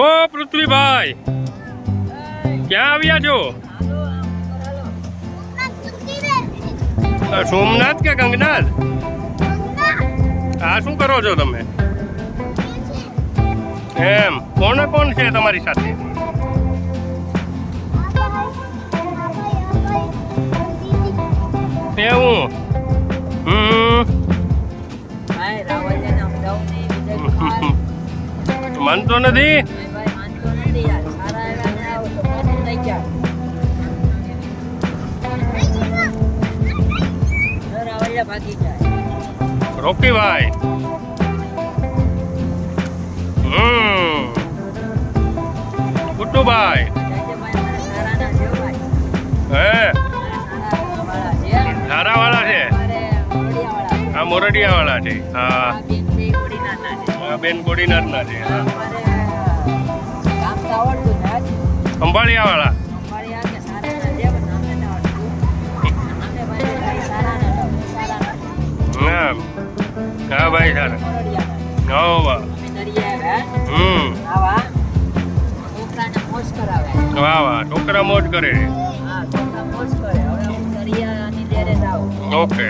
ઓ પૃથ્વીભાઈ, ક્યાં આવ્યા છો? સોમનાથ કે ગંગનાથ? આ શું કરો છો તમે? એમ, કોણ કોણ છે તમારી સાથે? એવું? માનતો નથી. રોકીભાઈ, ગુડ્ડુભાઈ, હે ધારા વાળા છે? હા, મોરડિયા વાળા છે. હા, બેન કોડીનાથ ના છે. ખંભાળિયા વાળા. હા ભાઈ, સારા. હા વાહ. વાહ વાહ, છોકરા મોજ કરે. ઓકે.